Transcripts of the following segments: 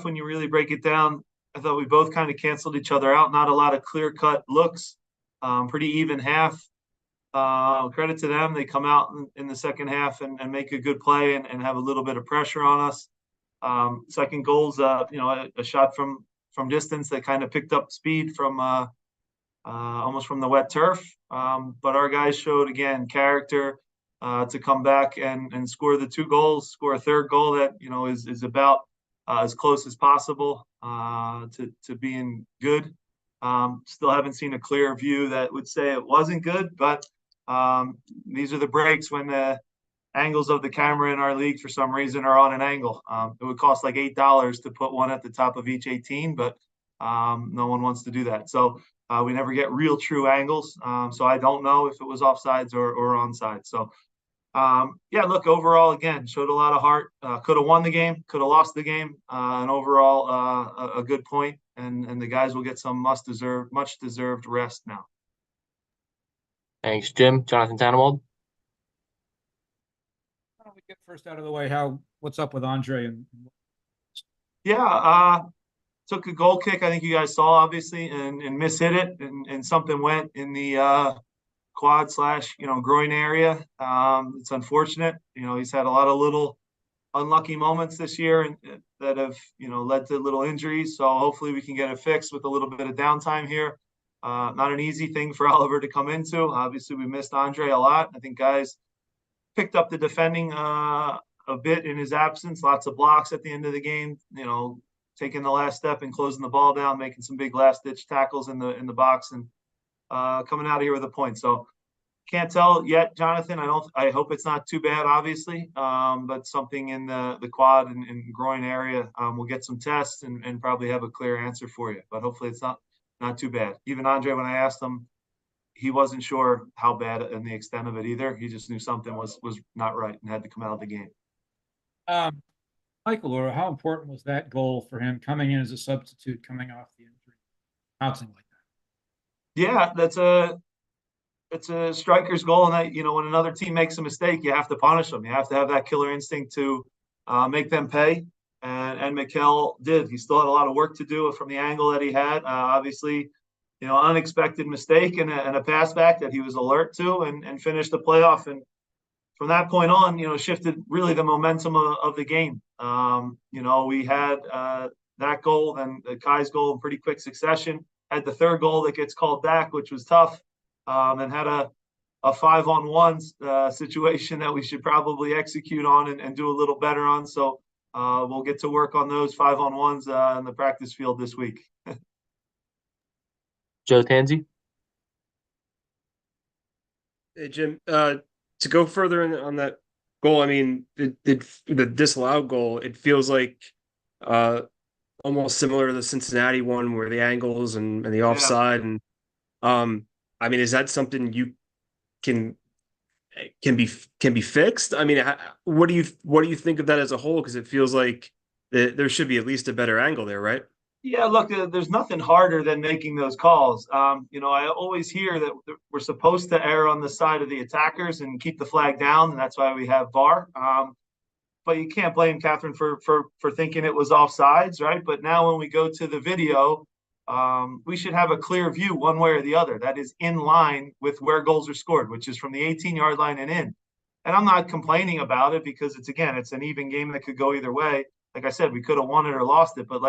when you really break it down, I thought we both kind of canceled each other out. Not a lot of clear-cut looks, pretty even half. Credit to them. They come out in the second half and make a good play and have a little bit of pressure on us. Second goal's, a shot from distance that kind of picked up speed from almost from the wet turf. But our guys showed, again, character to come back and score the 2 goals, score a third goal that, is about as close as possible to being good. Still haven't seen a clear view that would say it wasn't good, but these are the breaks when the angles of the camera in our league for some reason are on an angle. It would cost like $8 to put one at the top of each 18, but no one wants to do that. So we never get real true angles. So I don't know if it was offsides or onside. So look, overall, again, showed a lot of heart. Could have won the game, could have lost the game, and overall a good point. And the guys will get some much deserved rest now. Thanks, Jim. Jonathan Tannenwald. Why don't we get first out of the way? What's up with Andre? Took a goal kick. I think you guys saw, obviously, and mishit it, and something went in the quad / groin area. It's unfortunate. He's had a lot of little unlucky moments this year and that have led to little injuries. So hopefully we can get it fixed with a little bit of downtime here. Not an easy thing for Oliver to come into. Obviously, we missed Andre a lot. I think guys picked up the defending a bit in his absence. Lots of blocks at the end of the game. Taking the last step and closing the ball down, making some big last-ditch tackles in the box, and coming out of here with a point. So can't tell yet, Jonathan. I hope it's not too bad, obviously, but something in the quad and groin area. We'll get some tests and probably have a clear answer for you. But hopefully it's not too bad. Even Andre, when I asked him, he wasn't sure how bad and the extent of it either. He just knew something was not right and had to come out of the game. Michael, or how important was that goal for him coming in as a substitute, coming off the injury, bouncing like that? Yeah, it's a striker's goal, and that when another team makes a mistake, you have to punish them. You have to have that killer instinct to make them pay, and Mikel did. He still had a lot of work to do from the angle that he had. Obviously, unexpected mistake and a pass back that he was alert to, and finished the playoff. And from that point on, shifted really the momentum of the game. We had that goal and Kai's goal in pretty quick succession. Had the third goal that gets called back, which was tough, and had a 5-on-1 situation that we should probably execute on and do a little better on. So we'll get to work on those 5-on-1s in the practice field this week. Joe Tanzi. Hey, Jim. To go further on that goal, I mean, the disallowed goal, it feels like almost similar to the Cincinnati one, where the angles and the offside, and I mean, is that something you can be fixed? I mean, what do you think of that as a whole? Because it feels like there should be at least a better angle there, right? Yeah, look, there's nothing harder than making those calls. I always hear that we're supposed to err on the side of the attackers and keep the flag down, and that's why we have VAR. But you can't blame Catherine for thinking it was offsides, right? But now when we go to the video, we should have a clear view one way or the other that is in line with where goals are scored, which is from the 18-yard line and in. And I'm not complaining about it because it's an even game that could go either way. Like I said, we could have won it or lost it, but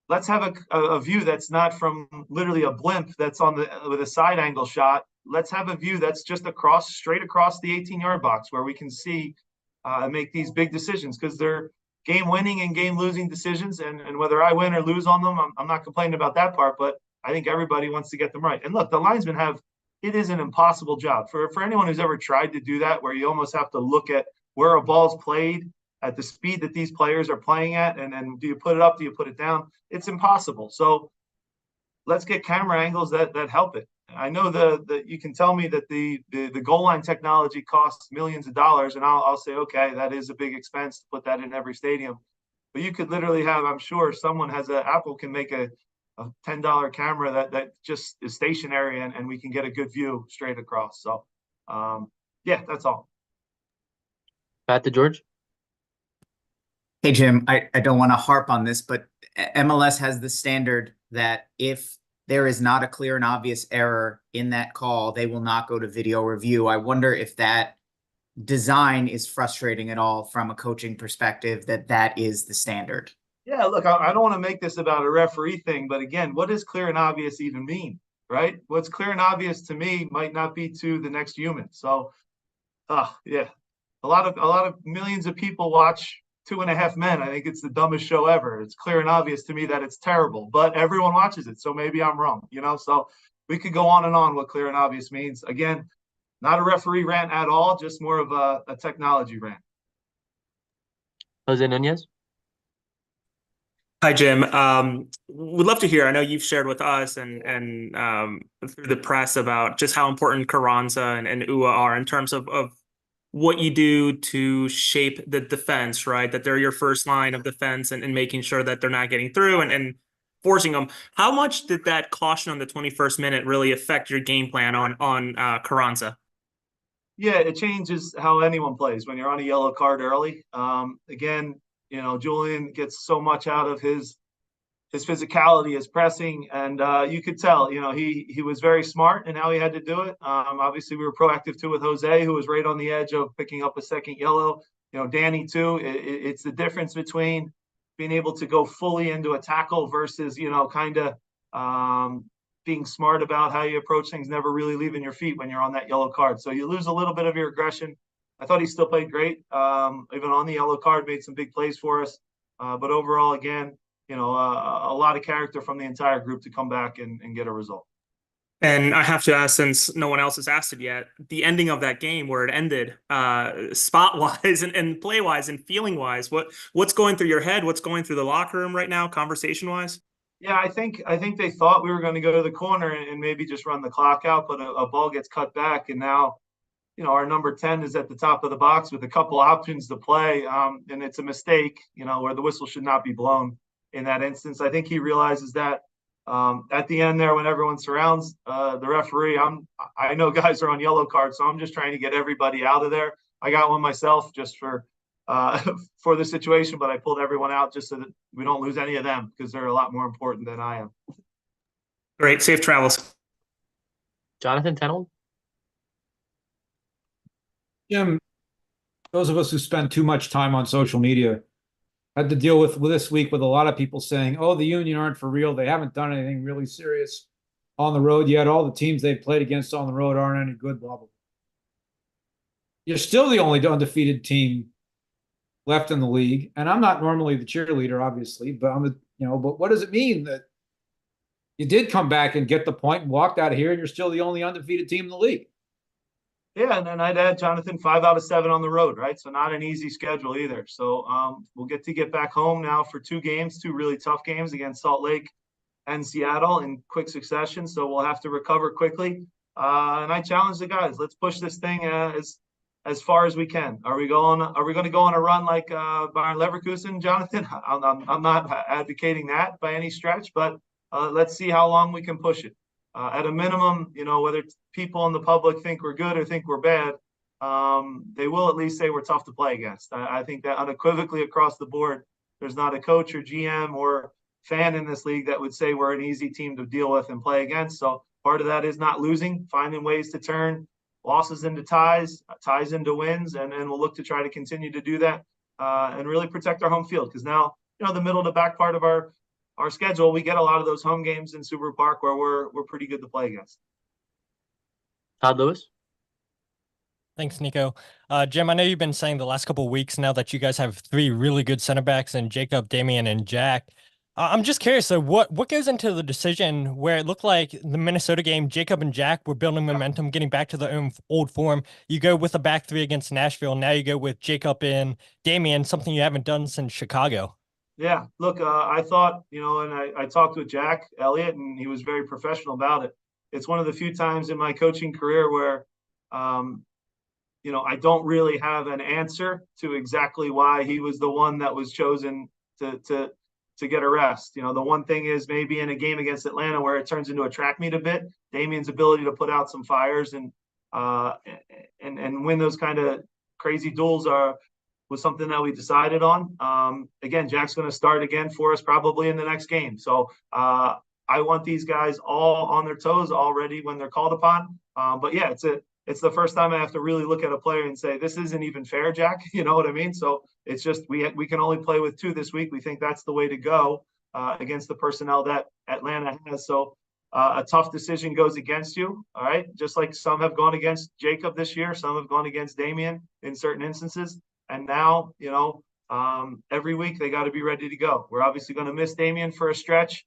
let's have a view that's not from literally a blimp that's with a side angle shot. Let's have a view that's just straight across the 18-yard box where we can see and make these big decisions, because they're game-winning and game-losing decisions. And whether I win or lose on them, I'm not complaining about that part, but I think everybody wants to get them right. And look, the linesmen it is an impossible job. For anyone who's ever tried to do that, where you almost have to look at where a ball's played at the speed that these players are playing at, and then do you put it up, do you put it down? It's impossible. So let's get camera angles that help it. I know that you can tell me that the goal line technology costs millions of dollars, and I'll say, okay, that is a big expense to put that in every stadium. But you could literally have, I'm sure someone Apple can make a $10 camera that just is stationary, and we can get a good view straight across. So that's all. Pat DeGeorge. Hey, Jim, I don't want to harp on this, but MLS has the standard that if there is not a clear and obvious error in that call, they will not go to video review. I wonder if that design is frustrating at all from a coaching perspective, that is the standard. Yeah, look, I don't want to make this about a referee thing, but again, what does clear and obvious even mean, right? What's clear and obvious to me might not be to the next human. So, yeah, a lot of millions of people watch Two and a Half Men. I think it's the dumbest show ever. It's clear and obvious to me that it's terrible, but everyone watches it, so maybe I'm wrong, you know? So we could go on and on what clear and obvious means. Again, not a referee rant at all, just more of a technology rant. Jose Nunez. Hi, Jim. Would love to hear. I know you've shared with us and through the press about just how important Carranza and Ua are in terms of what you do to shape the defense, right? That they're your first line of defense and making sure that they're not getting through and forcing them. How much did that caution on the 21st minute really affect your game plan on Carranza? Yeah, it changes how anyone plays when you're on a yellow card early. Again, you know, Julian gets so much out of his physicality, his pressing, and you could tell, you know, he was very smart in how he had to do it. Obviously, we were proactive too with Jose, who was right on the edge of picking up a second yellow. You know, Danny too. It's the difference between being able to go fully into a tackle versus, you know, kind of being smart about how you approach things, never really leaving your feet when you're on that yellow card. So you lose a little bit of your aggression. I thought he still played great. Even on the yellow card, made some big plays for us. But overall, again, you know, a lot of character from the entire group to come back and get a result. And I have to ask, since no one else has asked it yet, the ending of that game where it ended, spot-wise and play-wise and feeling-wise, what's going through your head? What's going through the locker room right now, conversation-wise? Yeah, I think they thought we were going to go to the corner and maybe just run the clock out, but a ball gets cut back, and now, you know, our number 10 is at the top of the box with a couple options to play, and it's a mistake, you know, where the whistle should not be blown in that instance. I think he realizes that at the end there, when everyone surrounds the referee, I know guys are on yellow cards, so I'm just trying to get everybody out of there. I got one myself just for the situation, but I pulled everyone out just so that we don't lose any of them because they're a lot more important than I am. Great. Safe travels. Jonathan Tenold. Jim, those of us who spend too much time on social media had to deal with this week with a lot of people saying, oh, the Union aren't for real. They haven't done anything really serious on the road yet. All the teams they've played against on the road aren't any good, blah, blah. You're still the only undefeated team left in the league. And I'm not normally the cheerleader, obviously, but but what does it mean that you did come back and get the point and walked out of here and you're still the only undefeated team in the league? Yeah, and then I'd add, Jonathan, 5 out of 7 on the road, right? So not an easy schedule either. So we'll get back home now for 2 games, 2 really tough games against Salt Lake and Seattle in quick succession. So we'll have to recover quickly. And I challenge the guys, let's push this thing as far as we can. Are we going to go on a run like Bayern Leverkusen, Jonathan? I'm not advocating that by any stretch, but let's see how long we can push it. At a minimum, you know, whether people in the public think we're good or think we're bad, they will at least say we're tough to play against. I think that unequivocally across the board, there's not a coach or GM or fan in this league that would say we're an easy team to deal with and play against. So part of that is not losing, finding ways to turn losses into ties, ties into wins, and we'll look to try to continue to do that and really protect our home field. Because now, you know, the middle to back part of our schedule, we get a lot of those home games in Subaru Park where we're pretty good to play against. Todd Lewis. Thanks, Nico. Jim, I know you've been saying the last couple of weeks now that you guys have 3 really good center backs in Jacob, Damian, and Jack. I'm just curious, so what goes into the decision where it looked like the Minnesota game, Jacob and Jack were building momentum, getting back to their old form. You go with a back 3 against Nashville. Now you go with Jacob and Damian, something you haven't done since Chicago. Yeah, look, I thought, you know, and I talked with Jack Elliott, and he was very professional about it. It's one of the few times in my coaching career where, you know, I don't really have an answer to exactly why he was the one that was chosen to get a rest. You know, the one thing is maybe in a game against Atlanta where it turns into a track meet a bit, Damian's ability to put out some fires and win those kind of crazy duels was something that we decided on. Again, Jack's going to start again for us probably in the next game. So I want these guys all on their toes already when they're called upon. But yeah, it's the first time I have to really look at a player and say, this isn't even fair, Jack. You know what I mean? So it's just we can only play with 2 this week. We think that's the way to go against the personnel that Atlanta has. So a tough decision goes against you. All right. Just like some have gone against Jacob this year, some have gone against Damian in certain instances. And now, every week they got to be ready to go. We're obviously going to miss Damian for a stretch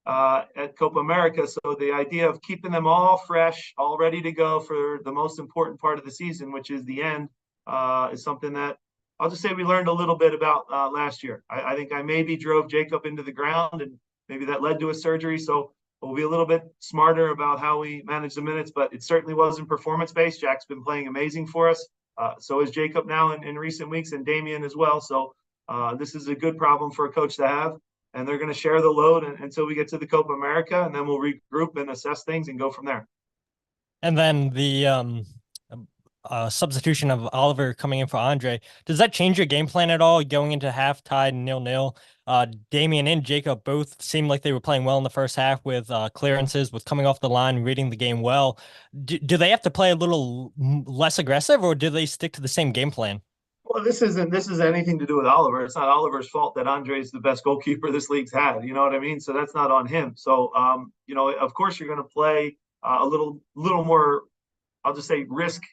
at Copa America. So the idea of keeping them all fresh, all ready to go for the most important part of the season, which is the end, is something that I'll just say we learned a little bit about last year. I think I maybe drove Jacob into the ground, and maybe that led to a surgery. So we'll be a little bit smarter about how we manage the minutes, but it certainly wasn't performance-based. Jack's been playing amazing for us. So is Jacob now in recent weeks, and Damian as well. So this is a good problem for a coach to have, and they're going to share the load until we get to the Copa America, and then we'll regroup and assess things and go from there. And then the substitution of Oliver coming in for Andre, does that change your game plan at all going into half tied 0-0? Damian and Jacob both seemed like they were playing well in the first half with clearances, with coming off the line, reading the game well. Do they have to play a little less aggressive, or do they stick to the same game plan? Well, this isn't anything to do with Oliver. It's not Oliver's fault that Andre's the best goalkeeper this league's had. You know what I mean? So that's not on him. So of course you're going to play a little more. I'll just say risk.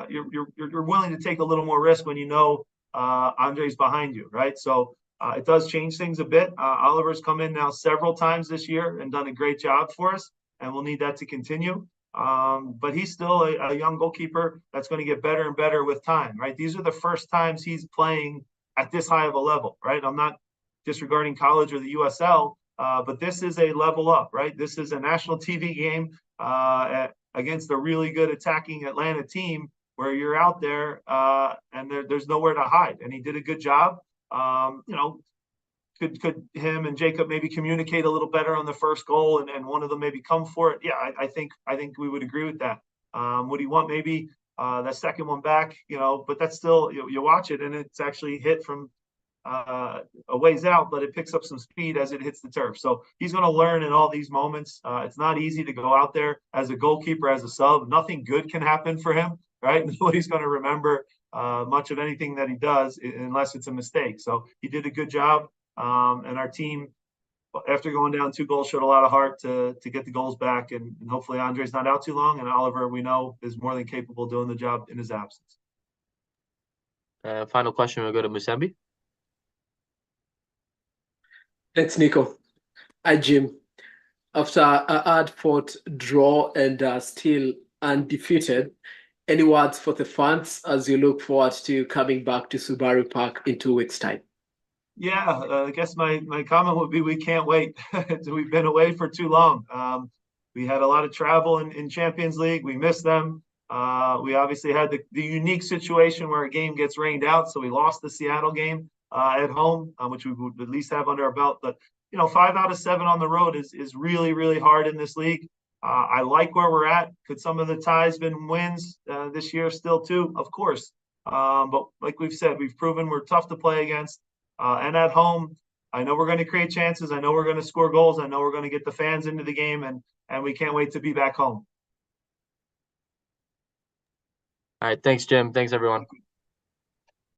You're willing to take a little more risk when you know Andre's behind you, right? So it does change things a bit. Oliver's come in now several times this year and done a great job for us, and we'll need that to continue. But he's still a young goalkeeper that's going to get better and better with time, right? These are the first times he's playing at this high of a level, right? I'm not disregarding college or the USL, but this is a level up, right? This is a national TV game against a really good attacking Atlanta team where you're out there and there's nowhere to hide. And he did a good job. Could him and Jacob maybe communicate a little better on the first goal and one of them maybe come for it? Yeah, I think we would agree with that. Would he want maybe that second one back? But that's still, you watch it and it's actually hit from a ways out, but it picks up some speed as it hits the turf. So he's going to learn in all these moments. It's not easy to go out there as a goalkeeper, as a sub. Nothing good can happen for him, right? Nobody's going to remember much of anything that he does unless it's a mistake. So he did a good job. And our team, after going down 2 goals, showed a lot of heart to get the goals back. And hopefully Andre's not out too long. And Oliver, we know, is more than capable of doing the job in his absence. Final question, we'll go to Musembi. Thanks, Nico. Hi, Jim. After a hard-fought draw and still undefeated, any words for the fans as you look forward to coming back to Subaru Park in 2 weeks' time? Yeah, I guess my comment would be we can't wait. We've been away for too long. We had a lot of travel in Champions League. We missed them. We obviously had the unique situation where a game gets rained out, so we lost the Seattle game at home, which we would at least have under our belt. But 5 out of 7 on the road is really, really hard in this league. I like where we're at. Could some of the ties been wins this year still too? Of course. But like we've said, we've proven we're tough to play against. And at home, I know we're going to create chances. I know we're going to score goals. I know we're going to get the fans into the game, and we can't wait to be back home. All right. Thanks, Jim. Thanks, everyone.